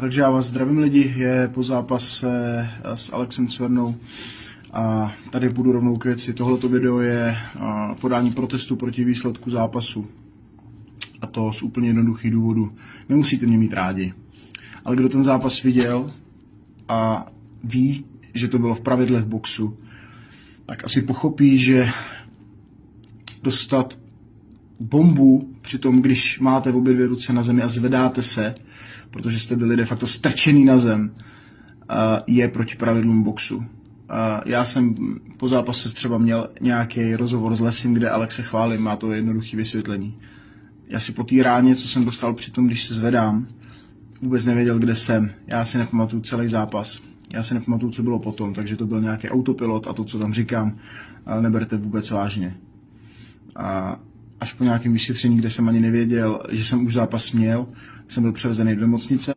Takže já vás zdravím lidi, je po zápase s Alexem Cvernou a tady budu rovnou k věci. Tohleto video je podání protestu proti výsledku zápasu. A to z úplně jednoduchých důvodů. Nemusíte mě mít rádi. Ale kdo ten zápas viděl a ví, že to bylo v pravidlech boxu, tak asi pochopí, že dostat bombu při tom, když máte obě dvě ruce na zemi a zvedáte se, protože jste byli de facto strčený na zem, je proti pravidlům boxu. Já jsem po zápase třeba měl nějaký rozhovor s Lesím, kde Alexe chválím, má to jednoduché vysvětlení. Já si po té ráně, co jsem dostal při tom, když se zvedám, vůbec nevěděl, kde jsem. Já si nepamatuju celý zápas. Já si nepamatuju, co bylo potom, takže to byl nějaký autopilot a to, co tam říkám, neberte vůbec vážně. Až po nějakém vyšetření, kde jsem ani nevěděl, že jsem už zápas měl, jsem byl převezený do nemocnice.